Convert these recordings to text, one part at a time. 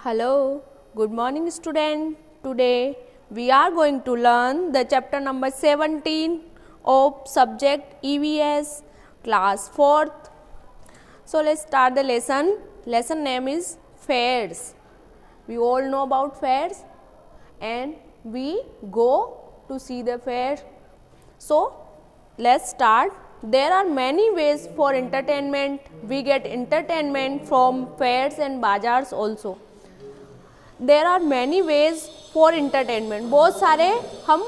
Hello, good morning student. Today we are going to learn the chapter number 17 of subject EVS class 4th. So let's start the lesson. Lesson name is fairs. We all know about fairs and we go to see the fair. So let's start. There are many ways for entertainment. We get entertainment from fairs and bazaars also. There are many ways for entertainment. बहुत सारे हम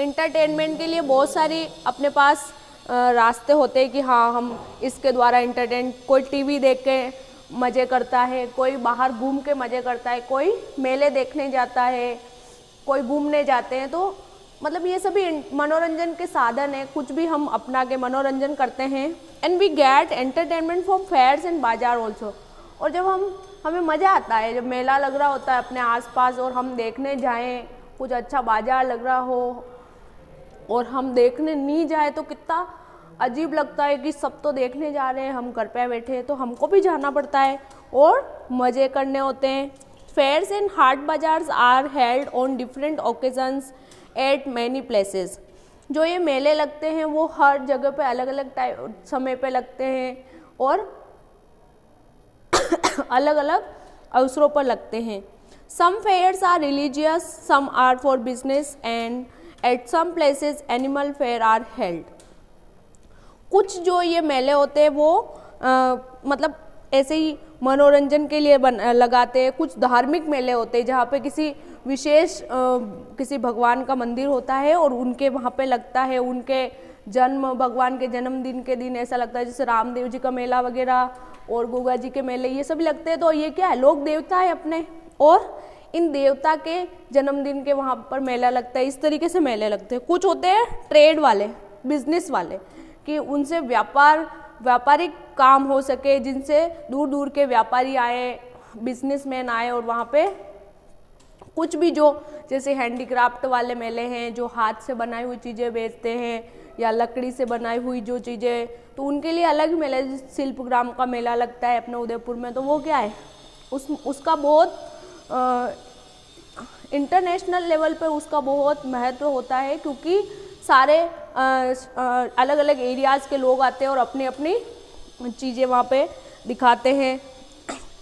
entertainment के लिए बहुत सारी अपने पास रास्ते होते हैं कि हाँ हम इसके द्वारा इंटरटेन. कोई टीवी देख के मज़े करता है, कोई बाहर घूम के मज़े करता है, कोई मेले देखने जाता है, कोई घूमने जाते हैं. तो मतलब ये सभी मनोरंजन के साधन है. कुछ भी हम अपना के मनोरंजन करते हैं. And we get entertainment from fairs and bazaar also. और जब हमें मज़ा आता है, जब मेला लग रहा होता है अपने आसपास और हम देखने जाएं, कुछ अच्छा बाजार लग रहा हो और हम देखने नहीं जाए तो कितना अजीब लगता है कि सब तो देखने जा रहे हैं, हम घर पे बैठे हैं. तो हमको भी जाना पड़ता है और मज़े करने होते हैं. Fairs and haat bazaars are held on different occasions at many places. जो ये मेले लगते हैं वो हर जगह पे अलग अलग समय पे लगते हैं और अलग अलग अवसरों पर लगते हैं. Some fairs are religious, some are for business and at some places animal fair are held. कुछ जो ये मेले होते हैं वो मतलब ऐसे ही मनोरंजन के लिए लगाते हैं. कुछ धार्मिक मेले होते हैं जहाँ पे किसी विशेष किसी भगवान का मंदिर होता है और उनके वहाँ पे लगता है. उनके भगवान के जन्मदिन के दिन ऐसा लगता है जैसे रामदेव जी का मेला वगैरह और गोगा जी के मेले ये सभी लगते हैं. तो ये क्या है, लोग देवता है अपने और इन देवता के जन्मदिन के वहाँ पर मेला लगता है. इस तरीके से मेले लगते हैं. कुछ होते हैं ट्रेड वाले, बिजनेस वाले, कि उनसे व्यापारिक काम हो सके, जिनसे दूर दूर के व्यापारी आए, बिजनेसमैन आए और वहाँ पे कुछ भी जो जैसे हैंडीक्राफ्ट वाले मेले हैं जो हाथ से बनाई हुई चीज़ें बेचते हैं या लकड़ी से बनाई हुई जो चीज़ें, तो उनके लिए अलग मेला. शिल्पग्राम का मेला लगता है अपने उदयपुर में, तो वो क्या है उसका बहुत इंटरनेशनल लेवल पे उसका बहुत महत्व होता है क्योंकि सारे अलग अलग एरियाज़ के लोग आते हैं और अपनी अपनी चीज़ें वहाँ पे दिखाते हैं.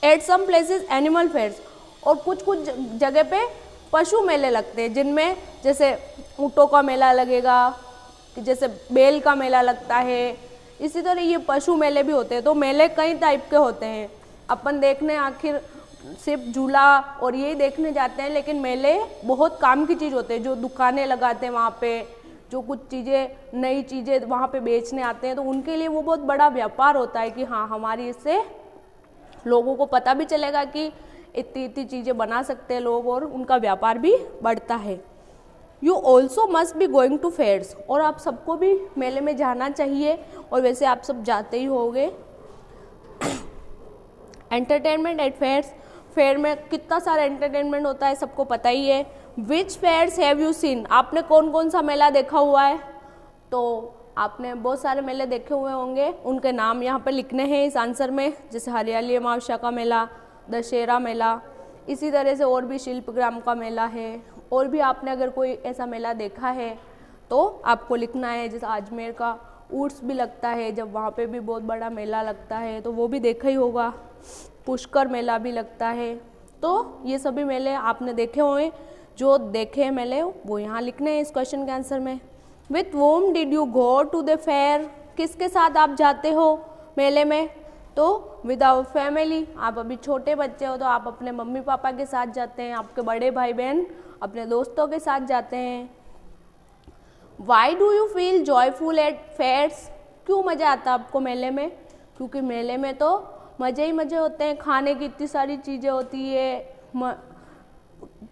At some places animal fairs. और कुछ कुछ जगह पे पशु मेले लगते हैं जिनमें जैसे ऊँटों का मेला लगेगा, जैसे बैल का मेला लगता है. इसी तरह ये पशु मेले भी होते हैं. तो मेले कई टाइप के होते हैं. अपन देखने आखिर सिर्फ झूला और यही देखने जाते हैं, लेकिन मेले बहुत काम की चीज़ होते हैं. जो दुकानें लगाते हैं वहाँ पे, जो कुछ चीज़ें नई चीज़ें वहाँ पे बेचने आते हैं, तो उनके लिए वो बहुत बड़ा व्यापार होता है कि हाँ हमारी इससे लोगों को पता भी चलेगा कि इतनी इतनी चीज़ें बना सकते हैं लोग और उनका व्यापार भी बढ़ता है. You also must be going to fairs. और आप सबको भी मेले में जाना चाहिए और वैसे आप सब जाते ही होंगे. Entertainment eight fears. फेयर में कितना सारा एंटरटेनमेंट होता है सबको पता ही है. विच फेयर्स हैव यू सीन. आपने कौन कौन सा मेला देखा हुआ है? तो आपने बहुत सारे मेले देखे हुए होंगे, उनके नाम यहाँ पर लिखने हैं इस आंसर में. जैसे हरियाली अमावस्या का मेला, दशहरा मेला, इसी तरह से और भी शिल्पग्राम का मेला है. और भी आपने अगर कोई ऐसा मेला देखा है तो आपको लिखना है. जैसे अजमेर का उर्स भी लगता है, जब वहाँ पे भी बहुत बड़ा मेला लगता है तो वो भी देखा ही होगा. पुष्कर मेला भी लगता है. तो ये सभी मेले आपने देखे हुए. जो देखे हैं मेले वो यहाँ लिखने हैं इस क्वेश्चन के आंसर में. With whom did you go to the fair. किसके साथ आप जाते हो मेले में? तो विद आवर फैमिली. आप अभी छोटे बच्चे हो तो आप अपने मम्मी पापा के साथ जाते हैं. आपके बड़े भाई बहन अपने दोस्तों के साथ जाते हैं. Why do you feel joyful at fairs. क्यों मज़ा आता है आपको मेले में? क्योंकि मेले में तो मज़े ही मज़े होते हैं. खाने की इतनी सारी चीज़ें होती है,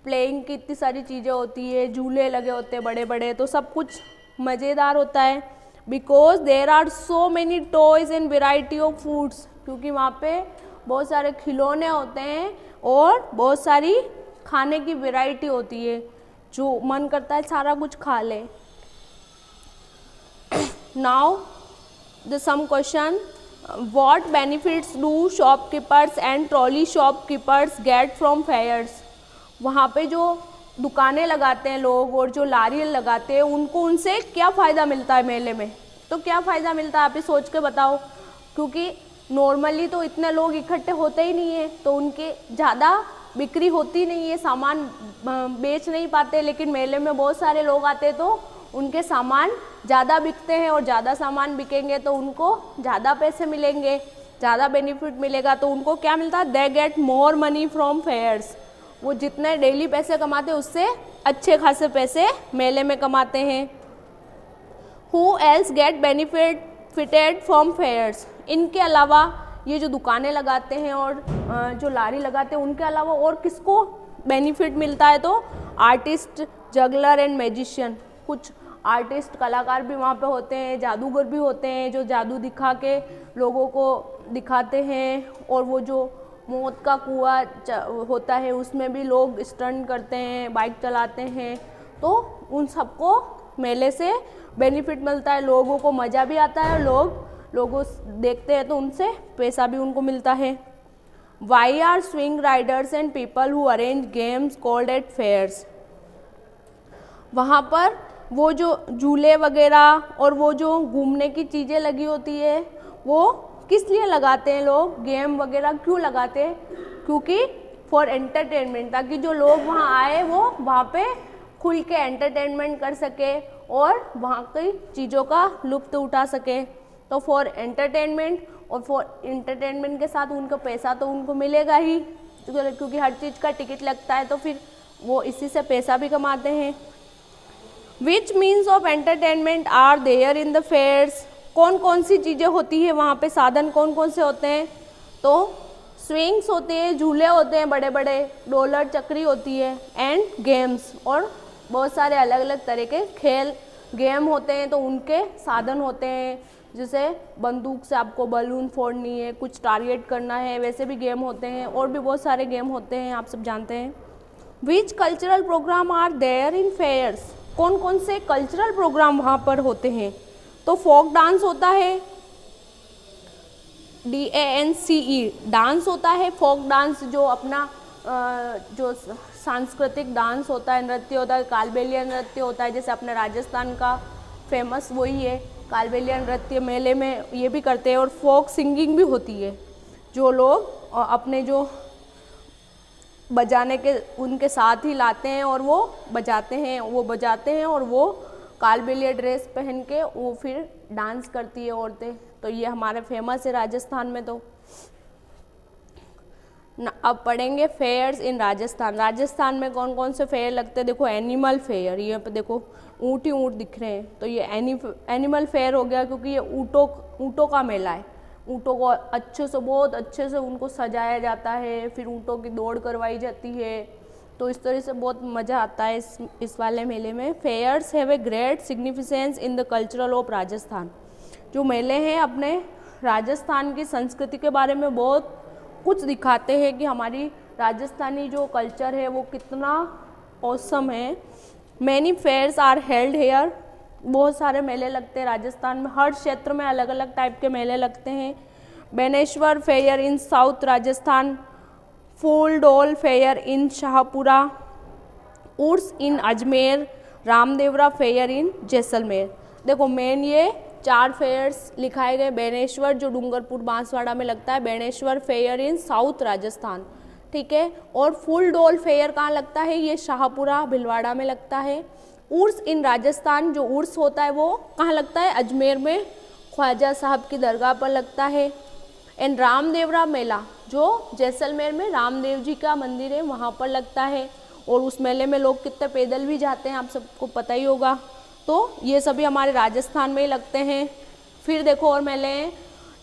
प्लेइंग की इतनी सारी चीज़ें होती है, झूले लगे होते हैं बड़े बड़े, तो सब कुछ मज़ेदार होता है. Because there are so many toys and variety of foods. क्योंकि वहाँ पे बहुत सारे खिलौने होते हैं और बहुत सारी खाने की वैरायटी होती है, जो मन करता है सारा कुछ खा ले. Now the some question. What benefits do shopkeepers and trolley shopkeepers get from fairs? वहाँ पे जो दुकानें लगाते हैं लोग और जो लारी लगाते हैं उनको उनसे क्या फ़ायदा मिलता है मेले में? तो क्या फ़ायदा मिलता है आप ही सोच के बताओ, क्योंकि नॉर्मली तो इतने लोग इकट्ठे होते ही नहीं है तो उनके ज़्यादा बिक्री होती नहीं है, सामान बेच नहीं पाते, लेकिन मेले में बहुत सारे लोग आते तो उनके सामान ज़्यादा बिकते हैं और ज़्यादा सामान बिकेंगे तो उनको ज़्यादा पैसे मिलेंगे, ज़्यादा बेनिफिट मिलेगा, तो उनको क्या मिलता है? They get more money from fairs. वो जितने डेली पैसे कमाते हैं उससे अच्छे खासे पैसे मेले में कमाते हैं। Who else get benefited from fairs? इनके अलावा ये जो दुकानें लगाते हैं और जो लारी लगाते हैं उनके अलावा और किसको बेनिफिट मिलता है? तो आर्टिस्ट, जगलर एंड मैजिशियन। कुछ आर्टिस्ट, कलाकार भी वहाँ पे होते हैं, जादूगर भी होते हैं जो जादू दिखा के लोगों को दिखाते हैं, और वो जो मौत का कुआं होता है उसमें भी लोग स्टंट करते हैं, बाइक चलाते हैं, तो उन सबको मेले से बेनिफिट मिलता है, लोगों को मज़ा भी आता है, लोगों देखते हैं तो उनसे पैसा भी उनको मिलता है। Why are swing riders and people who arrange games called at fairs? वहाँ पर वो जो झूले वगैरह और वो जो घूमने की चीज़ें लगी होती है वो किस लिए लगाते हैं लोग? गेम वगैरह क्यों लगाते हैं? क्योंकि फॉर एंटरटेनमेंट, ताकि जो लोग वहाँ आए वो वहाँ पे खुल के एंटरटेनमेंट कर सके और वहाँ की चीज़ों का लुत्फ़ उठा सके। तो फॉर एंटरटेनमेंट, और फॉर एंटरटेनमेंट के साथ उनका पैसा तो उनको मिलेगा ही, क्योंकि हर चीज़ का टिकट लगता है, तो फिर वो इसी से पैसा भी कमाते हैं। Which means of entertainment are there in the fairs? कौन कौन सी चीज़ें होती है वहाँ पे, साधन कौन कौन से होते हैं? तो स्विंग्स होते हैं, झूले होते हैं बड़े बड़े, डोलर चक्री होती है, एंड गेम्स, और बहुत सारे अलग अलग तरह के खेल गेम होते हैं, तो उनके साधन होते हैं, जैसे बंदूक से आपको बलून फोड़नी है, कुछ टारगेट करना है, वैसे भी गेम होते हैं, और भी बहुत सारे गेम होते हैं, आप सब जानते हैं। Which cultural program are there in fairs? कौन कौन से कल्चरल प्रोग्राम वहाँ पर होते हैं? तो फोक डांस होता है, DANCE डांस होता है, फोक डांस जो अपना जो सांस्कृतिक डांस होता है, नृत्य होता है, कालबेलिया नृत्य होता है, जैसे अपने राजस्थान का फेमस वही है कालबेलिया नृत्य, मेले में ये भी करते हैं। और फोक सिंगिंग भी होती है, जो लोग अपने जो बजाने के उनके साथ ही लाते हैं और वो बजाते हैं और वो कालबेलिया ड्रेस पहन के वो फिर डांस करती है औरतें। तो ये हमारे फेमस है राजस्थान में। तो अब पढ़ेंगे फेयर्स इन राजस्थान। राजस्थान में कौन कौन से फेयर लगते हैं? देखो, एनिमल फेयर, ये पे देखो ऊँट ही ऊँट दिख रहे हैं, तो ये एनिमल फेयर हो गया, क्योंकि ये ऊँटों का मेला है। ऊँटों को बहुत अच्छे से उनको सजाया जाता है, फिर ऊँटों की दौड़ करवाई जाती है, तो इस तरह से बहुत मज़ा आता है इस वाले मेले में। Fairs have a great significance in the cultural of Rajasthan. जो मेले हैं अपने राजस्थान की संस्कृति के बारे में बहुत कुछ दिखाते हैं कि हमारी राजस्थानी जो कल्चर है वो कितना ऑसम है। Many fairs are held here. बहुत सारे मेले लगते हैं राजस्थान में, हर क्षेत्र में अलग अलग टाइप के मेले लगते हैं। Beneshwar fair in south Rajasthan, Phool Dol fair in Shahpura, Urs in Ajmer, Ramdevra fair in Jaisalmer. देखो, मेन ये 4 फेयर्स लिखाए गए। बेनेश्वर जो डूंगरपुर बांसवाड़ा में लगता है, Beneshwar fair in south Rajasthan, ठीक है। और फुल डोल फेयर कहाँ लगता है? ये शाहपुरा भिलवाड़ा में लगता है। उर्स इन राजस्थान, जो उर्स होता है वो कहाँ लगता है? अजमेर में ख्वाजा साहब की दरगाह पर लगता है। एंड रामदेवरा मेला जो जैसलमेर में रामदेव जी का मंदिर है वहाँ पर लगता है, और उस मेले में लोग कितने पैदल भी जाते हैं आप सबको पता ही होगा। तो ये सभी हमारे राजस्थान में ही लगते हैं। फिर देखो और मेले हैं,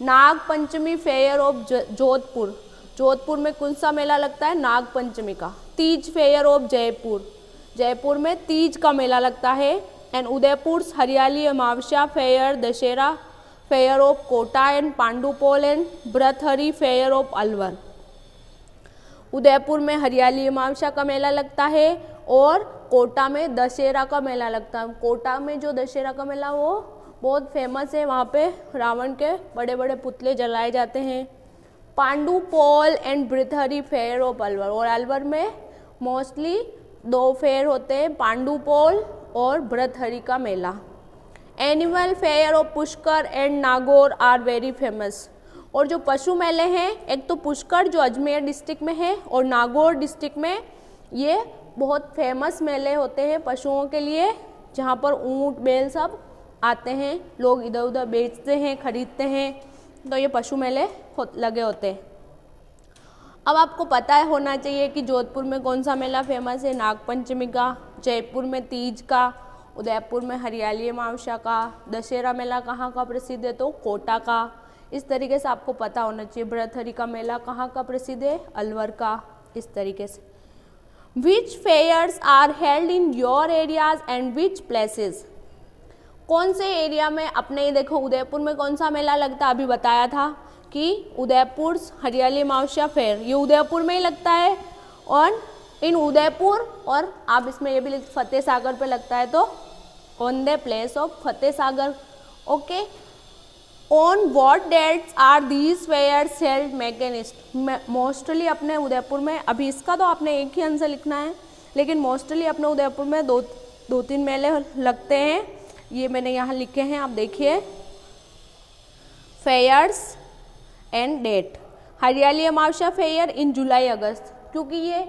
नाग पंचमी फेयर ऑफ जोधपुर। जोधपुर में कौन सा मेला लगता है? नाग पंचमी का। तीज फेयर ऑफ जयपुर, जयपुर में तीज का मेला लगता है। And Udaipur Hariyali Amavasya fair, Dussehra fair of Kota and Pandupol and Bhartrihari fair of Alwar. Udaipur में हरियाली अमावस्या का मेला लगता है और कोटा में दशहरा का मेला लगता है। कोटा में जो दशहरा का मेला वो बहुत फेमस है, वहाँ पे रावण के बड़े बड़े पुतले जलाए जाते हैं। Pandupol and Bhartrihari fair of Alwar, और अलवर में मोस्टली 2 फेयर होते हैं, पांडु पोल और बृहदहरि का मेला। Animal fair of Pushkar and Nagaur are very famous, और जो पशु मेले हैं, एक तो पुष्कर जो अजमेर डिस्ट्रिक्ट में है और नागौर डिस्ट्रिक्ट में, ये बहुत फेमस मेले होते हैं पशुओं के लिए, जहाँ पर ऊँट बैल सब आते हैं, लोग इधर उधर बेचते हैं, खरीदते हैं, तो ये पशु मेले लगे होते हैं। अब आपको पता होना चाहिए कि जोधपुर में कौन सा मेला फेमस है, नागपंचमी का, जयपुर में तीज का, उदयपुर में हरियाली अमावस्या का, दशहरा मेला कहाँ का प्रसिद्ध है, तो कोटा का। इस तरीके से आपको पता होना चाहिए। बृहदहरि का मेला कहाँ का प्रसिद्ध है, अलवर का। इस तरीके से which fairs are held in your areas and which places, कौन से एरिया में अपने, देखो उदयपुर में कौन सा मेला लगता है, अभी बताया था कि उदयपुर हरियाली अमावस्या फेयर, ये उदयपुर में ही लगता है, और इन उदयपुर, और आप इसमें ये भी लिख फतेह सागर पे लगता है, तो on the place of Fateh Sagar. Okay, on what dates are these fairs held mechanist, mostly अपने उदयपुर में, अभी इसका तो आपने एक ही आंसर लिखना है, लेकिन मोस्टली अपने उदयपुर में दो तीन मेले लगते हैं, ये मैंने यहाँ लिखे हैं, आप देखिए, फेयर्स एंड डेट। हरियाली अमावस्या फेयर इन जुलाई अगस्त, क्योंकि ये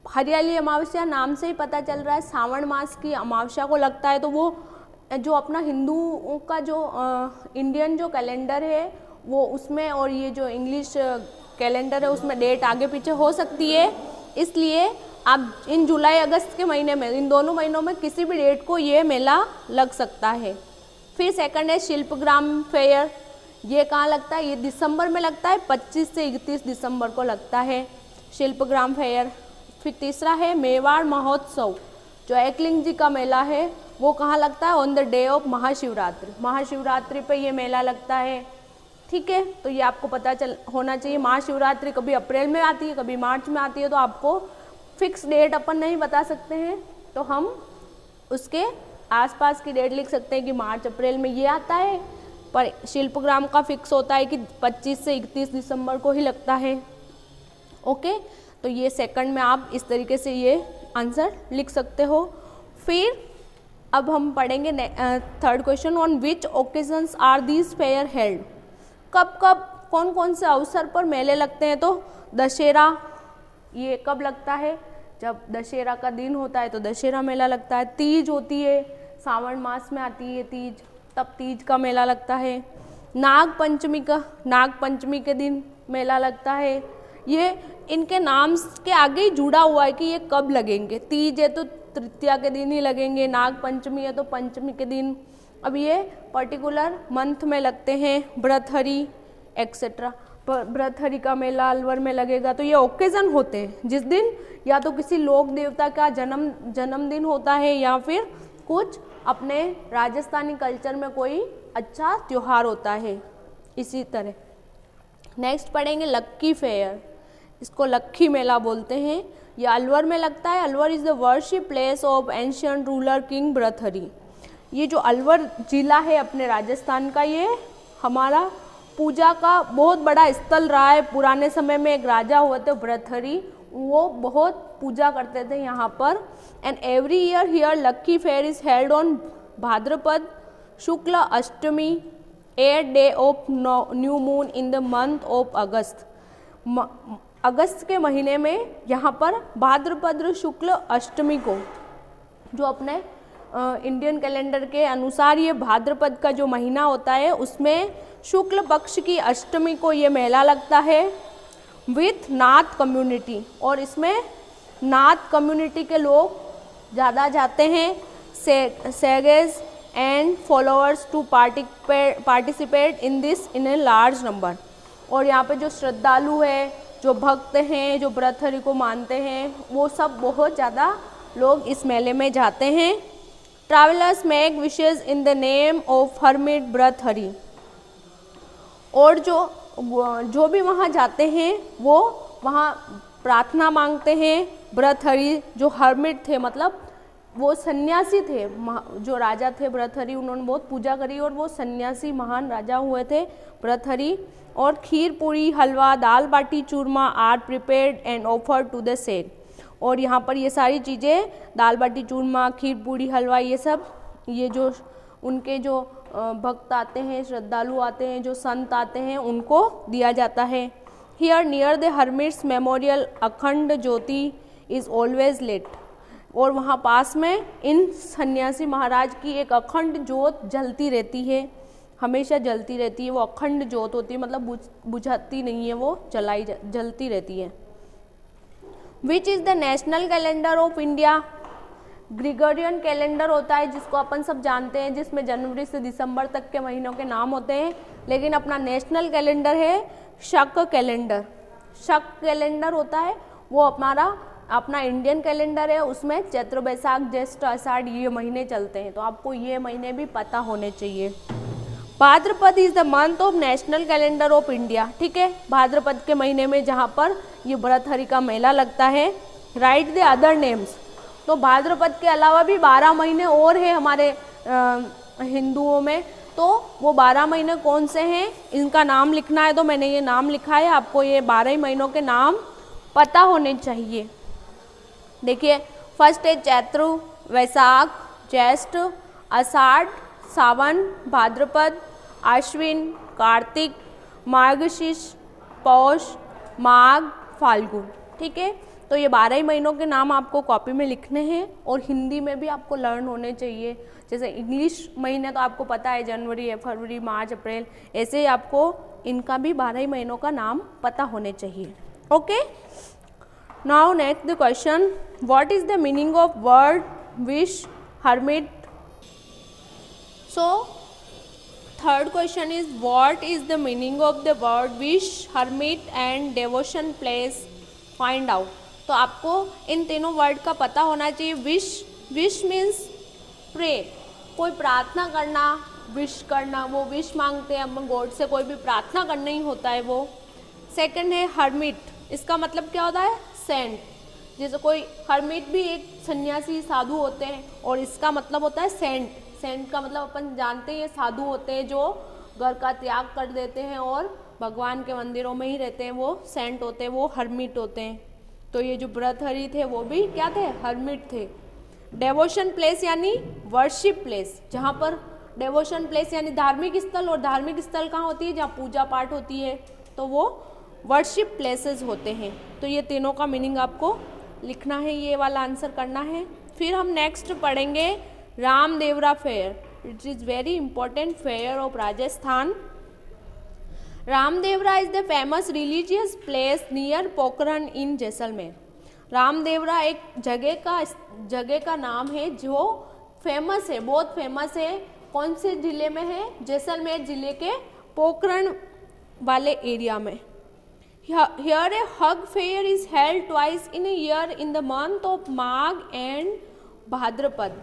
हरियाली अमावस्या नाम से ही पता चल रहा है, सावन मास की अमावस्या को लगता है, तो वो जो अपना हिंदुओं का जो इंडियन जो कैलेंडर है वो उसमें, और ये जो इंग्लिश कैलेंडर है उसमें डेट आगे पीछे हो सकती है, इसलिए आप इन जुलाई अगस्त के महीने में, इन दोनों महीनों में किसी भी डेट को ये मेला लग सकता है। फिर सेकंड है शिल्पग्राम फेयर, ये कहाँ लगता है, ये दिसंबर में लगता है, 25 से 31 दिसंबर को लगता है शिल्पग्राम फेयर। फिर तीसरा है मेवाड़ महोत्सव, जो एकलिंग जी का मेला है, वो कहाँ लगता है, on the day of Mahashivratri, Mahashivratri पे ये मेला लगता है। ठीक है, तो ये आपको पता होना चाहिए। महाशिवरात्रि कभी अप्रैल में आती है, कभी मार्च में आती है, तो आपको फिक्स डेट अपन नहीं बता सकते हैं, तो हम उसके आसपास की डेट लिख सकते हैं कि मार्च अप्रैल में ये आता है, पर शिल्पग्राम का फिक्स होता है कि 25 से 31 दिसंबर को ही लगता है। ओके, तो ये सेकंड में आप इस तरीके से ये आंसर लिख सकते हो। फिर अब हम पढ़ेंगे third question, on which occasions are these fair held, कब कब कौन कौन से अवसर पर मेले लगते हैं, तो दशहरा, ये कब लगता है, जब दशहरा का दिन होता है तो दशहरा मेला लगता है। तीज होती है, सावन मास में आती है तीज, तब तीज का मेला लगता है। नाग पंचमी के दिन मेला लगता है। ये इनके नाम के आगे ही जुड़ा हुआ है कि ये कब लगेंगे, तीज है तो तृतीया के दिन ही लगेंगे, नाग पंचमी है तो पंचमी के दिन। अब ये पर्टिकुलर मंथ में लगते हैं, बृहदहरि एक्सेट्रा। बृहदहरि का मेला अलवर में लगेगा, तो ये ओकेजन होते हैं जिस दिन या तो किसी लोक देवता का जन्मदिन होता है, या फिर कुछ अपने राजस्थानी कल्चर में कोई अच्छा त्योहार होता है। इसी तरह नेक्स्ट पढ़ेंगे लक्की फेयर, इसको लक्की मेला बोलते हैं। ये अलवर में लगता है। Alwar is the worship place of ancient ruler king Bhartrihari. ये जो अलवर जिला है अपने राजस्थान का, ये हमारा पूजा का बहुत बड़ा स्थल रहा है। पुराने समय में एक राजा हुए थे बृहदहरि, वो बहुत पूजा करते थे यहाँ पर। And every year here Lakkhi fair is held on Bhadrapad Shukla Ashtami 8 day of new moon in the month of August. अगस्त के महीने में यहाँ पर भाद्रपद शुक्ल अष्टमी को, जो अपने इंडियन कैलेंडर के अनुसार ये भाद्रपद का जो महीना होता है उसमें शुक्ल पक्ष की अष्टमी को ये मेला लगता है विथ नाथ कम्युनिटी। और इसमें नाथ कम्युनिटी के लोग ज़्यादा जाते हैं, सेगेज and followers to participate in this in a large number. और यहाँ पे जो श्रद्धालु है, जो भक्त हैं, जो बृहदहरि को मानते हैं, वो सब बहुत ज़्यादा लोग इस मेले में जाते हैं। Travellers make wishes in the name of hermit Bhartrihari. और जो भी वहाँ जाते हैं वो वहाँ प्रार्थना मांगते हैं। बृहदहरि जो हर्मिट थे, मतलब वो सन्यासी थे, जो राजा थे भर्तृहरि, उन्होंने बहुत पूजा करी और वो सन्यासी महान राजा हुए थे भर्तृहरि। और kheer puri halwa dal baati churma are prepared and offered to the sage. और यहाँ पर ये सारी चीज़ें दाल बाटी चूरमा खीर पूरी हलवा ये सब, ये जो उनके जो भक्त आते हैं, श्रद्धालु आते हैं, जो संत आते हैं, उनको दिया जाता है। Here near the hermits memorial अखंड ज्योति इज़ ऑलवेज लेट। और वहाँ पास में इन सन्यासी महाराज की एक अखंड ज्योत जलती रहती है, हमेशा जलती रहती है। वो अखंड ज्योत होती है, मतलब बुझाती नहीं है, वो जलती रहती है। Which is the national calendar of India? Gregorian calendar होता है जिसको अपन सब जानते हैं, जिसमें जनवरी से दिसंबर तक के महीनों के नाम होते हैं। लेकिन अपना नेशनल कैलेंडर है शक कैलेंडर। शक कैलेंडर होता है वो अपना इंडियन कैलेंडर है, उसमें चैत्र बैसाख ज्येष्ठ आषाढ़ ये महीने चलते हैं, तो आपको ये महीने भी पता होने चाहिए। Bhadrapad is the month of national calendar of India. ठीक है, भाद्रपद के महीने में जहाँ पर ये भर्तृहरि का मेला लगता है। Right the other names. तो भाद्रपद के अलावा भी 12 महीने और है हमारे हिंदुओं में, तो वो 12 महीने कौन से हैं इनका नाम लिखना है। तो मैंने ये नाम लिखा है, आपको ये 12 महीनों के नाम पता होने चाहिए। देखिए, फर्स्ट है चैत्र, वैशाख, ज्येष्ठ, आषाढ़, सावन, भाद्रपद, आश्विन, कार्तिक, मार्गशीर्ष, पौष, माघ, फाल्गुन। ठीक है, तो ये 12 महीनों के नाम आपको कॉपी में लिखने हैं और हिंदी में भी आपको लर्न होने चाहिए। जैसे इंग्लिश महीने तो आपको पता है, जनवरी है, फरवरी, मार्च, अप्रैल, ऐसे ही आपको इनका भी 12 महीनों का नाम पता होने चाहिए। Okay, now next the question, what is the meaning of word wish, hermit? So third question is what is the meaning of the word wish, hermit and devotion place? Find out. तो आपको इन तीनों word का पता होना चाहिए। Wish means pray, कोई प्रार्थना करना, विश करना, वो विश मांगते हैं हम गॉड से, कोई भी प्रार्थना करना ही होता है वो। सेकंड है हर्मिट, इसका मतलब क्या होता है? सेंट। जैसे कोई हर्मिट भी एक सन्यासी साधु होते हैं और इसका मतलब होता है सेंट। सेंट का मतलब अपन जानते हैं, साधु होते हैं जो घर का त्याग कर देते हैं और भगवान के मंदिरों में ही रहते हैं, वो सेंट होते हैं, वो हर्मिट होते हैं। तो ये जो भर्तृहरि थे वो भी क्या थे? हर्मिट थे। डेवोशन प्लेस यानी वर्शिप प्लेस, जहाँ पर डेवोशन प्लेस यानी धार्मिक स्थल, और धार्मिक स्थल कहाँ होती है? जहाँ पूजा पाठ होती है, तो वो वर्शिप प्लेसेस होते हैं। तो ये तीनों का मीनिंग आपको लिखना है, ये वाला आंसर करना है। फिर हम नेक्स्ट पढ़ेंगे Ramdevra fair. It is very important fair of Rajasthan. Ramdevra is the famous religious place near Pokhran in Jaisalmer. Ramdevra एक जगह का नाम है जो फेमस है, बहुत फेमस है। कौन से जिले में है? जैसलमेर जिले के पोखरण वाले एरिया में। Here a hug fair is held twice in a year in the month of Magh and भाद्रपद।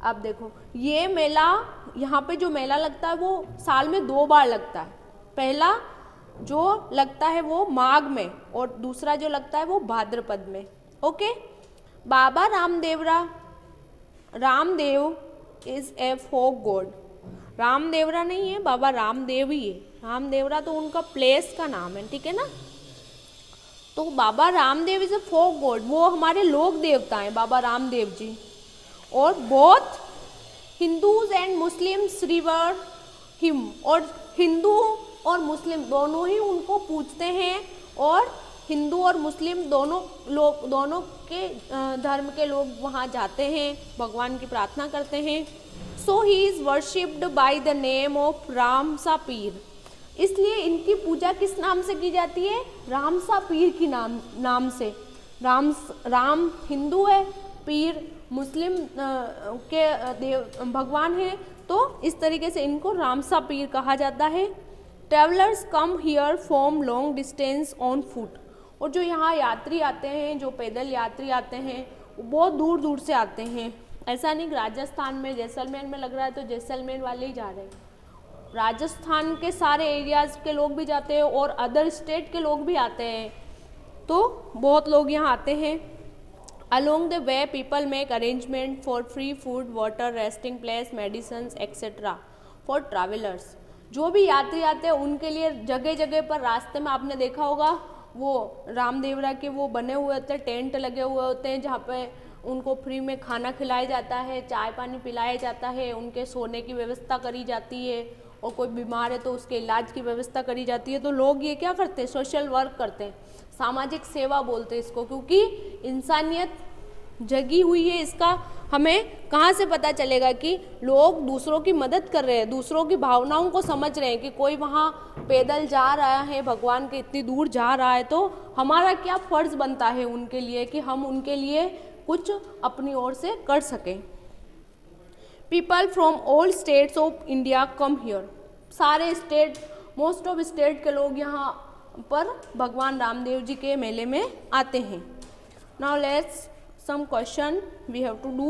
अब देखो, ये मेला, यहाँ पे जो मेला लगता है वो साल में 2 बार लगता है। पहला जो लगता है वो माघ में और दूसरा जो लगता है वो भाद्रपद में। Okay, Baba Ramdev is a folk god. Ramdevra नहीं है, बाबा रामदेव ही है। रामदेवरा तो उनका प्लेस का नाम है, ठीक है ना। तो Baba Ramdev is a folk god, वो हमारे लोक देवता हैं बाबा रामदेव जी। और both Hindus and Muslims revere him, और हिंदू और मुस्लिम दोनों ही उनको पूजते हैं, और हिंदू और मुस्लिम दोनों के धर्म के लोग वहाँ जाते हैं, भगवान की प्रार्थना करते हैं। So he is worshipped by the name of Ramsa Peer. इसलिए इनकी पूजा किस नाम से की जाती है? रामसा पीर की नाम से। राम हिंदू है, पीर मुस्लिम के देव भगवान है, तो इस तरीके से इनको रामसा पीर कहा जाता है। Travellers come here from long distance on foot. और जो यहाँ यात्री आते हैं, जो पैदल यात्री आते हैं, वो बहुत दूर दूर से आते हैं। ऐसा नहीं कि राजस्थान में जैसलमेर में लग रहा है तो जैसलमेर वाले ही जा रहे हैं, राजस्थान के सारे एरियाज़ के लोग भी जाते हैं और अदर स्टेट के लोग भी आते हैं। तो बहुत लोग यहाँ आते हैं Along the way, people make arrangement for free food, water, resting place, medicines, etc. for travelers. जो भी यात्री आते हैं उनके लिए जगह जगह पर रास्ते में आपने देखा होगा वो रामदेवरा के वो बने हुए होते हैं, टेंट लगे हुए होते हैं जहाँ पे उनको फ्री में खाना खिलाया जाता है, चाय पानी पिलाया जाता है, उनके सोने की व्यवस्था करी जाती है और कोई बीमार है तो उसके इलाज की व्यवस्था करी जाती है। तो लोग ये क्या करते हैं, सोशल वर्क करते हैं, सामाजिक सेवा बोलते हैं इसको, क्योंकि इंसानियत जगी हुई है। इसका हमें कहाँ से पता चलेगा कि लोग दूसरों की मदद कर रहे हैं, दूसरों की भावनाओं को समझ रहे हैं कि कोई वहाँ पैदल जा रहा है, भगवान के इतनी दूर जा रहा है, तो हमारा क्या फ़र्ज़ बनता है उनके लिए कि हम उनके लिए कुछ अपनी ओर से कर सकें। People from all states of India come here. सारे स्टेट, मोस्ट ऑफ स्टेट के लोग यहाँ पर भगवान रामदेव जी के मेले में आते हैं। Now let's some question we have to do.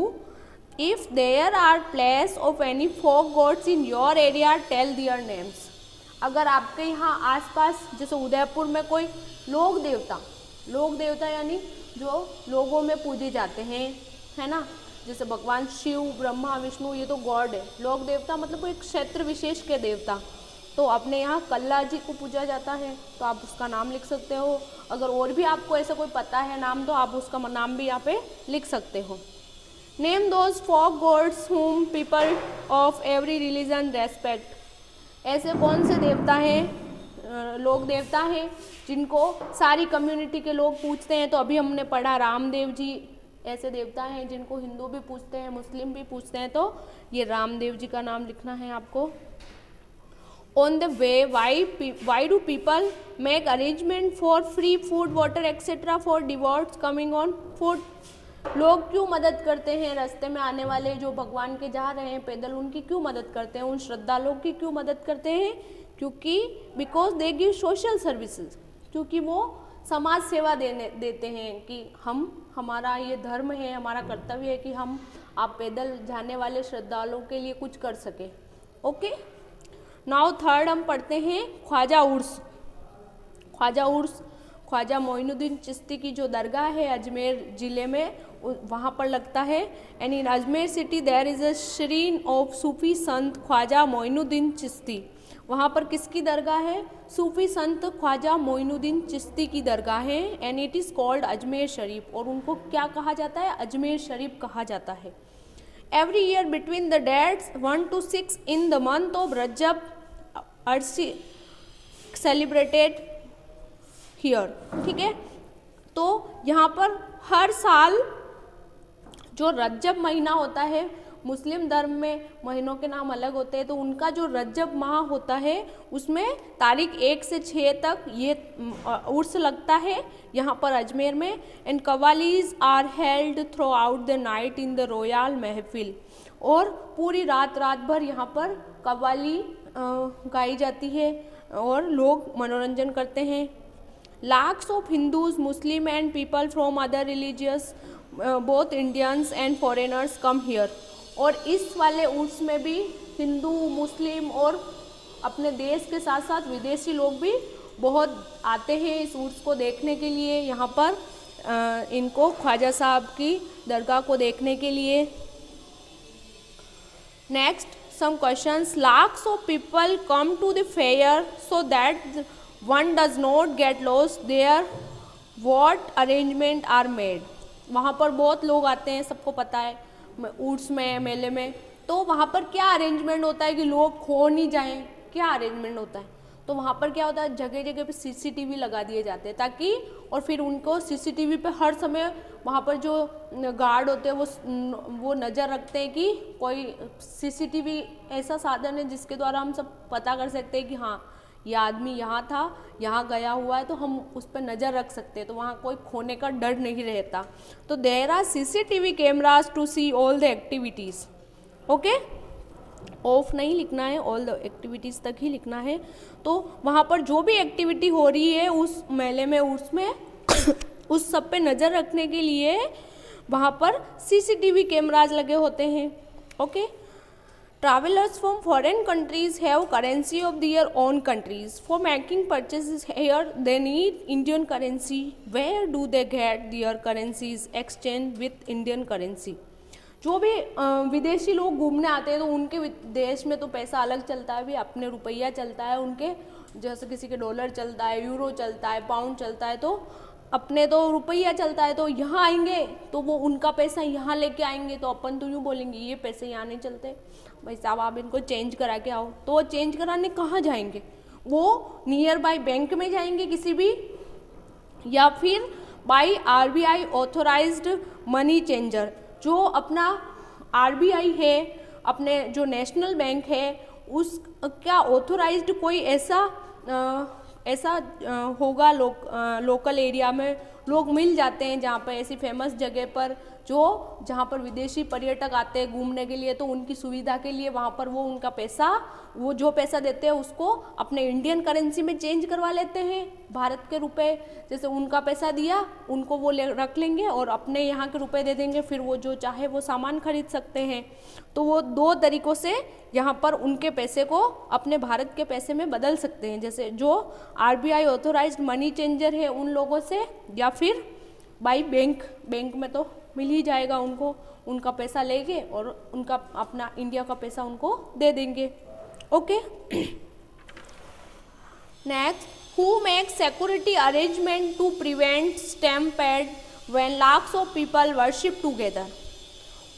If there are place of any folk gods in your area, tell their names. अगर आपके यहाँ आसपास जैसे उदयपुर में कोई लोक देवता यानी जो लोगों में पूजे जाते हैं, है ना, जैसे भगवान शिव, ब्रह्मा, विष्णु, ये तो गॉड है। लोक देवता मतलब कोई क्षेत्र विशेष के देवता। तो अपने यहाँ कल्ला जी को पूजा जाता है तो आप उसका नाम लिख सकते हो। अगर और भी आपको ऐसा कोई पता है नाम तो आप उसका नाम भी यहाँ पे लिख सकते हो। नेम दोज फोक गॉड्स हुम people of every religion respect. ऐसे कौन से देवता हैं, लोक देवता हैं जिनको सारी कम्युनिटी के लोग पूजते हैं। तो अभी हमने पढ़ा रामदेव जी ऐसे देवता हैं जिनको हिंदू भी पूजते हैं, मुस्लिम भी पूजते हैं। तो ये रामदेव जी का नाम लिखना है आपको। On the way, why do people make arrangement for free food, water, etc. for devotees coming on foot? लोग क्यों मदद करते हैं, रास्ते में आने वाले जो भगवान के जा रहे हैं पैदल, उनकी क्यों मदद करते हैं, उन श्रद्धालुओं की क्यों मदद करते हैं? क्योंकि because they give social services, क्योंकि वो समाज सेवा देते हैं कि हमारा ये धर्म है, हमारा कर्तव्य है कि हम आप पैदल जाने वाले श्रद्धालुओं के लिए कुछ कर सके। ओके, नाउ थर्ड हम पढ़ते हैं ख्वाजा उर्स। ख्वाजा मोइनुद्दीन चिश्ती की जो दरगाह है अजमेर ज़िले में, वहाँ पर लगता है। And in Ajmer city there is a shrine of Sufi saint Khwaja Moinuddin Chishti. वहाँ पर किसकी दरगाह है? सूफी संत ख्वाजा मोइनुद्दीन चिश्ती की दरगाह है। And it is called Ajmer Sharif, और उनको क्या कहा जाता है? अजमेर शरीफ कहा जाता है। Every year between the dates 1 to 6 in the month of Rajab Arsi celebrated here। ठीक है, तो यहाँ पर हर साल जो रज्जब महीना होता है, मुस्लिम धर्म में महीनों के नाम अलग होते हैं, तो उनका जो रज्जब माह होता है उसमें तारीख 1 से 6 तक ये उर्स लगता है यहाँ पर अजमेर में। And qawwalis are held throughout the night in the royal mehfil, और पूरी रात भर यहाँ पर कव्वाली गाई जाती है और लोग मनोरंजन करते हैं। Lakhs of Hindus, Muslim and people from other religious both Indians and foreigners come here. और इस वाले उर्स में भी हिंदू, मुस्लिम और अपने देश के साथ साथ विदेशी लोग भी बहुत आते हैं इस उर्स को देखने के लिए, यहाँ पर इनको ख्वाजा साहब की दरगाह को देखने के लिए। Next some questions. Lakhs of people come to the fair so that one does not get lost there, what arrangement are made. वहाँ पर बहुत लोग आते हैं, सबको पता है, उर्स में, मेले में। तो वहाँ पर क्या अरेंजमेंट होता है कि लोग खो नहीं जाएं? क्या अरेंजमेंट होता है? तो वहाँ पर क्या होता है, जगह जगह पे सीसीटीवी लगा दिए जाते हैं ताकि, और फिर उनको सीसीटीवी पे हर समय वहाँ पर जो गार्ड होते हैं वो नज़र रखते हैं कि कोई सीसीटीवी ऐसा साधन है जिसके द्वारा हम सब पता कर सकते हैं कि हाँ ये आदमी यहाँ था, यहाँ गया हुआ है, तो हम उस पर नज़र रख सकते हैं। तो वहाँ कोई खोने का डर नहीं रहता। तो there are CCTV cameras to see all the activities. Okay, of नहीं लिखना है, ऑल द एक्टिविटीज़ तक ही लिखना है। तो वहाँ पर जो भी एक्टिविटी हो रही है उस मेले में, उसमें उस सब पे नज़र रखने के लिए वहाँ पर सीसीटीवी कैमराज लगे होते हैं। Okay, Travelers from foreign countries have currency of their own countries. For making purchases here, they need Indian currency. Where do they get their currencies exchanged with Indian currency? जो भी विदेशी लोग घूमने आते हैं तो उनके देश में तो पैसा अलग चलता है, भी अपने रुपया चलता है उनके, जैसे किसी के डॉलर चलता है, यूरो चलता है, पाउंड चलता है, तो अपने तो रुपया चलता है। तो यहाँ आएंगे तो वो उनका पैसा यहाँ लेके आएंगे, तो अपन तो यूँ बोलेंगे ये पैसे यहाँ नहीं चलते भाई साहब, आप इनको चेंज करा के आओ। तो वो चेंज कराने कहाँ जाएंगे? वो नियर बाय बैंक में जाएंगे किसी भी, या फिर by RBI authorised money changer. जो अपना RBI है, अपने जो नेशनल बैंक है, उस क्या ऑथोराइज्ड कोई ऐसा होगा लोकल एरिया में लोग मिल जाते हैं, जहाँ पर ऐसी फेमस जगह पर जहाँ पर विदेशी पर्यटक आते हैं घूमने के लिए, तो उनकी सुविधा के लिए वहाँ पर वो उनका पैसा, वो जो पैसा देते हैं उसको अपने इंडियन करेंसी में चेंज करवा लेते हैं, भारत के रुपए। जैसे उनका पैसा दिया, उनको वो रख लेंगे और अपने यहाँ के रुपए दे देंगे, फिर वो जो चाहे वो सामान खरीद सकते हैं। तो वो दो तरीक़ों से यहाँ पर उनके पैसे को अपने भारत के पैसे में बदल सकते हैं, जैसे जो RBI ऑथोराइज्ड मनी चेंजर है उन लोगों से, या फिर बाई बैंक में तो मिल ही जाएगा उनको, उनका पैसा लेंगे और उनका अपना इंडिया का पैसा उनको दे देंगे। Okay, next, who makes security arrangement to prevent stampede when lakhs of people worship together.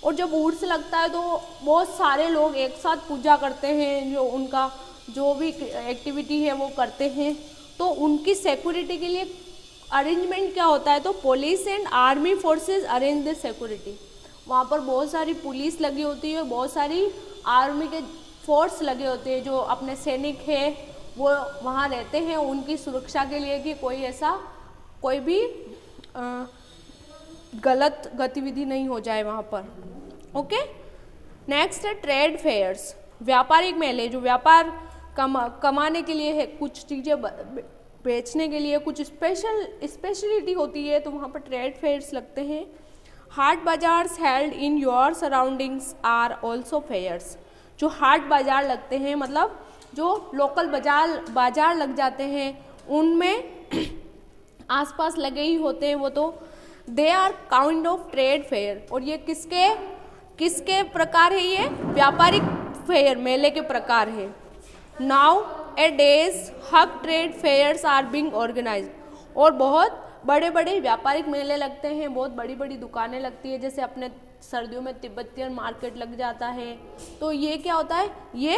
और जब उर्स लगता है तो बहुत सारे लोग एक साथ पूजा करते हैं, जो उनका जो भी एक्टिविटी है वो करते हैं, तो उनकी सिक्योरिटी के लिए अरेंजमेंट क्या होता है? तो police and army forces arrange the security. वहाँ पर बहुत सारी पुलिस लगी होती है, बहुत सारी आर्मी के फोर्स लगे होते हैं, जो अपने सैनिक है वो वहाँ रहते हैं उनकी सुरक्षा के लिए, कि कोई भी गलत गतिविधि नहीं हो जाए वहाँ पर। ओके, नेक्स्ट है ट्रेड फेयर्स, व्यापारिक मेले, जो व्यापार कमाने के लिए है, कुछ चीज़ें बेचने के लिए कुछ स्पेशलिटी होती है, तो वहाँ पर ट्रेड फेयर्स लगते हैं। Haat bazaars held in your surroundings are also fairs. जो हाट बाजार लगते हैं, मतलब जो लोकल बाजार लग जाते हैं, उनमें आसपास लगे ही होते हैं वो, तो they are kind of trade fair. और ये किसके प्रकार है? ये व्यापारिक फेयर, मेले के प्रकार है। Nowadays hub trade fairs are being organised. और बहुत बड़े बड़े व्यापारिक मेले लगते हैं, बहुत बड़ी बड़ी दुकानें लगती है, जैसे अपने सर्दियों में तिब्बतियन मार्केट लग जाता है। तो ये क्या होता है? ये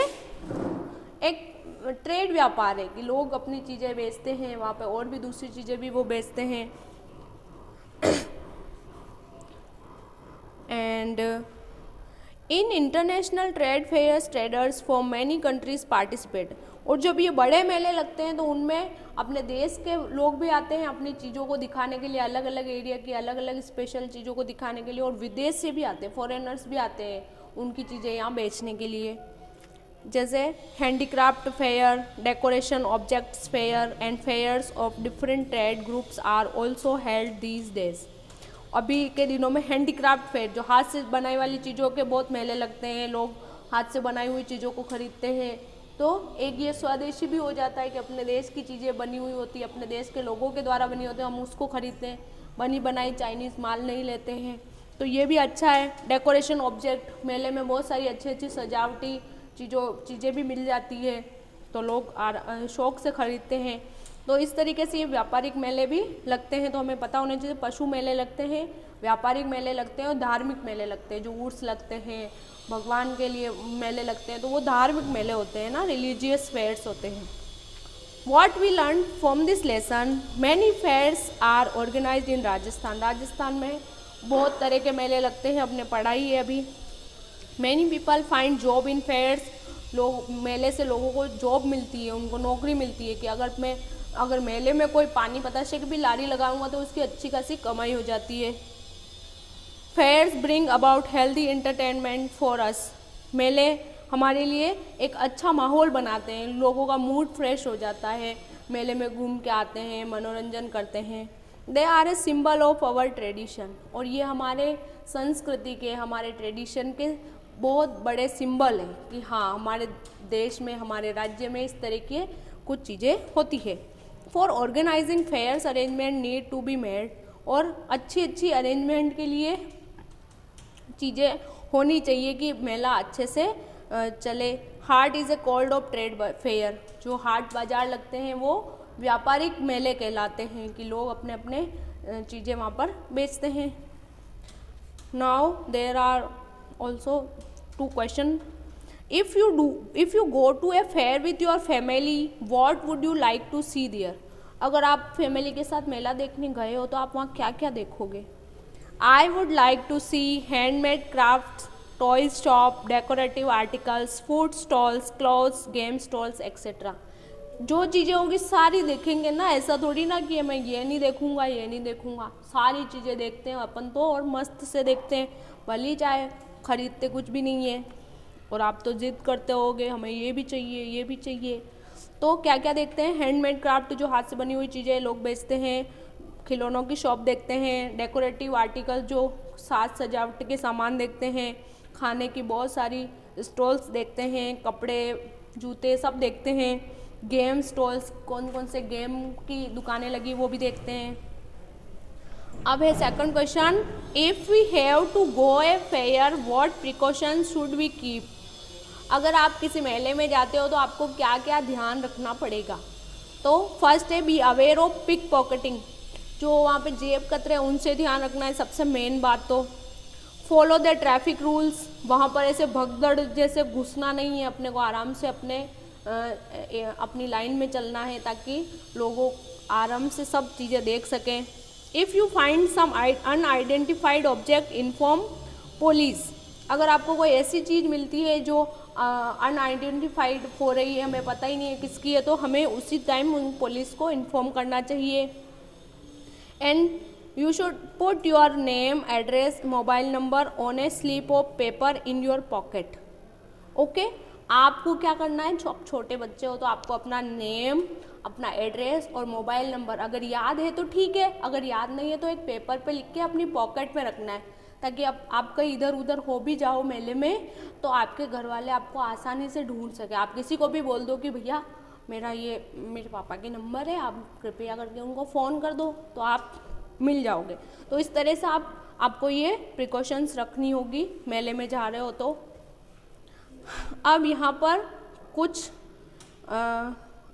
एक ट्रेड व्यापार है कि लोग अपनी चीज़ें बेचते हैं वहाँ पे, और भी दूसरी चीज़ें भी वो बेचते हैं। And in international trade fairs traders from many countries participate. और जब ये बड़े मेले लगते हैं तो उनमें अपने देश के लोग भी आते हैं अपनी चीज़ों को दिखाने के लिए, अलग अलग एरिया की अलग अलग स्पेशल चीज़ों को दिखाने के लिए, और विदेश से भी आते हैं, फॉरेनर्स भी आते हैं उनकी चीज़ें यहाँ बेचने के लिए। जैसे handicraft fair, decoration objects fair and fairs of different trade groups are also held these days. अभी के दिनों में हैंडीक्राफ्ट फेयर, जो हाथ से बनाई वाली चीज़ों के बहुत मेले लगते हैं, लोग हाथ से बनाई हुई चीज़ों को खरीदते हैं। तो एक ये स्वदेशी भी हो जाता है कि अपने देश की चीज़ें बनी हुई होती है, अपने देश के लोगों के द्वारा बनी होती है, हम उसको खरीदते हैं, बनी बनाई चाइनीज़ माल नहीं लेते हैं। तो ये भी अच्छा है। डेकोरेशन ऑब्जेक्ट, मेले में बहुत सारी अच्छी अच्छी सजावटी चीज़ें भी मिल जाती है, तो लोग शौक़ से खरीदते हैं। तो इस तरीके से ये व्यापारिक मेले भी लगते हैं। तो हमें पता होना चाहिए, पशु मेले लगते हैं, व्यापारिक मेले लगते हैं और धार्मिक मेले लगते हैं। जो उर्स लगते हैं, भगवान के लिए मेले लगते हैं, तो वो धार्मिक मेले होते हैं ना, रिलीजियस फेयर्स होते हैं। What we learn from this lesson, many fairs are organised in Rajasthan. Rajasthan में बहुत तरह के मेले लगते हैं, अपने पढ़ाई है अभी। Many people find job in fairs. लोग मेले से लोगों को जॉब मिलती है, उनको नौकरी मिलती है कि अगर मेले में कोई पानी बताशे की भी लारी लगाऊंगा तो उसकी अच्छी खासी कमाई हो जाती है। Fairs bring about healthy entertainment for us. मेले हमारे लिए एक अच्छा माहौल बनाते हैं, लोगों का मूड फ्रेश हो जाता है, मेले में घूम के आते हैं, मनोरंजन करते हैं। They are a symbol of our tradition. और ये हमारे संस्कृति के, हमारे ट्रेडिशन के बहुत बड़े सिंबल हैं कि हाँ हमारे देश में, हमारे राज्य में इस तरह की कुछ चीज़ें होती है। For organising fairs arrangement need to be made, और अच्छी अरेंजमेंट के लिए चीज़ें होनी चाहिए कि मेला अच्छे से चले। Haat is a called of trade fair, जो हाट बाज़ार लगते हैं वो व्यापारिक मेले कहलाते हैं कि लोग अपने अपने चीज़ें वहाँ पर बेचते हैं। Now there are also 2 question. If you go to a fair with your family, what would you like to see there? अगर आप फैमिली के साथ मेला देखने गए हो तो आप वहाँ क्या क्या देखोगे? I would like to see handmade crafts, toy shop, decorative articles, food stalls, clothes, game stalls, etc. जो चीज़ें होंगी सारी देखेंगे ना, ऐसा थोड़ी ना कि मैं ये नहीं देखूँगा ये नहीं देखूँगा, सारी चीज़ें देखते हैं अपन तो और मस्त से देखते हैं, भले चाहे खरीदते कुछ भी नहीं है और आप तो जिद करते होगे हमें ये भी चाहिए ये भी चाहिए। तो क्या क्या देखते हैं? हैंडमेड क्राफ्ट, जो हाथ से बनी हुई चीज़ें लोग बेचते हैं, खिलौनों की शॉप देखते हैं, डेकोरेटिव आर्टिकल जो साज सजावट के सामान देखते हैं, खाने की बहुत सारी स्टॉल्स देखते हैं, कपड़े जूते सब देखते हैं, गेम स्टॉल्स कौन कौन से गेम की दुकानें लगी वो भी देखते हैं। अब है second question, if we have to go a fair what precautions should we keep? अगर आप किसी मेले में जाते हो तो आपको क्या क्या ध्यान रखना पड़ेगा? तो फर्स्ट है be aware of pickpocketing, जो वहाँ पे जेब कतरे उनसे ध्यान रखना है सबसे मेन बात। तो फॉलो द ट्रैफिक रूल्स, वहाँ पर ऐसे भगदड़ जैसे घुसना नहीं है, अपने को आराम से अपनी लाइन में चलना है ताकि लोगों आराम से सब चीज़ें देख सकें। If you find some unidentified object inform police, अगर आपको कोई ऐसी चीज़ मिलती है जो अनआइडेंटिफाइड हो रही है, हमें पता ही नहीं है किसकी है, तो हमें उसी टाइम उन पुलिस को इन्फॉर्म करना चाहिए। And you should put your name, address, mobile number on A slip of paper in your pocket. Okay, आपको क्या करना है, छोटे बच्चे हो तो आपको अपना नेम, अपना एड्रेस और मोबाइल नंबर अगर याद है तो ठीक है, अगर याद नहीं है तो एक पेपर पे लिख के अपनी पॉकेट में रखना है, ताकि आप कहीं इधर उधर हो भी जाओ मेले में तो आपके घर वाले आपको आसानी से ढूंढ सके। आप किसी को भी बोल दो कि भैया मेरे पापा के नंबर है, आप कृपया करके उनको फ़ोन कर दो, तो आप मिल जाओगे। तो इस तरह से आपको ये प्रिकॉशंस रखनी होगी मेले में जा रहे हो तो। अब यहाँ पर कुछ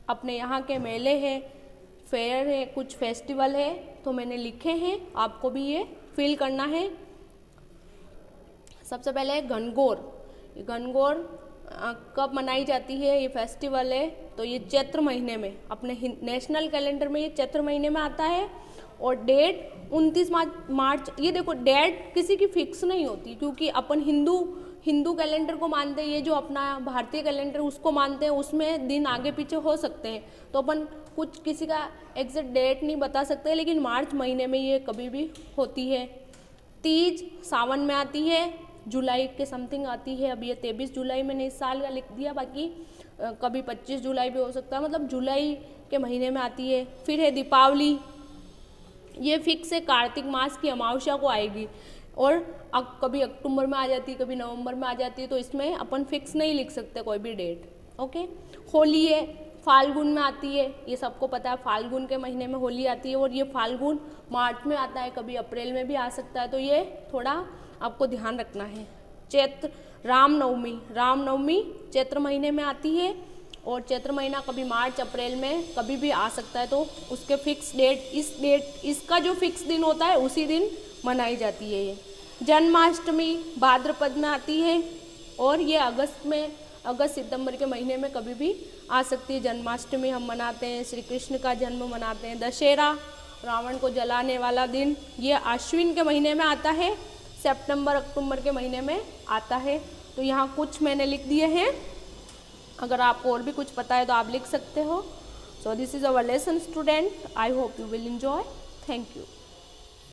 अपने यहाँ के मेले हैं, फेयर है, कुछ फेस्टिवल है, तो मैंने लिखे हैं, आपको भी ये फिल करना है। सबसे पहले है गणगौर। गणगौर कब मनाई जाती है, ये फेस्टिवल है तो ये चैत्र महीने में, अपने नेशनल कैलेंडर में ये चैत्र महीने में आता है और डेट 29 मार्च। ये देखो डेट किसी की फिक्स नहीं होती, क्योंकि अपन हिंदू कैलेंडर को मानते हैं, ये जो अपना भारतीय कैलेंडर उसको मानते हैं, उसमें दिन आगे पीछे हो सकते हैं, तो अपन कुछ किसी का एग्जैक्ट डेट नहीं बता सकते, लेकिन मार्च महीने में ये कभी भी होती है। तीज सावन में आती है, जुलाई के समथिंग आती है, अब ये 23 जुलाई मैंने इस साल का लिख दिया, बाकी कभी 25 जुलाई भी हो सकता है, मतलब जुलाई के महीने में आती है। फिर है दीपावली, ये फिक्स है, कार्तिक मास की अमावस्या को आएगी और कभी अक्टूबर में आ जाती है, कभी नवंबर में आ जाती है, तो इसमें अपन फिक्स नहीं लिख सकते कोई भी डेट। ओके, होली है, फाल्गुन में आती है, ये सबको पता है, फाल्गुन के महीने में होली आती है और ये फाल्गुन मार्च में आता है, कभी अप्रैल में भी आ सकता है, तो ये थोड़ा आपको ध्यान रखना है। चैत्र रामनवमी चैत्र महीने में आती है और चैत्र महीना कभी मार्च अप्रैल में कभी भी आ सकता है, तो उसके फिक्स इसका जो फिक्स दिन होता है उसी दिन मनाई जाती है। ये जन्माष्टमी भाद्रपद में आती है और ये अगस्त सितंबर के महीने में कभी भी आ सकती है। जन्माष्टमी हम मनाते हैं, श्री कृष्ण का जन्म मनाते हैं। दशहरा, रावण को जलाने वाला दिन, ये आश्विन के महीने में आता है, सितंबर अक्टूबर के महीने में आता है। तो यहाँ कुछ मैंने लिख दिए हैं, अगर आपको और भी कुछ पता है तो आप लिख सकते हो। So this is our lesson student, I hope you will enjoy. Thank you.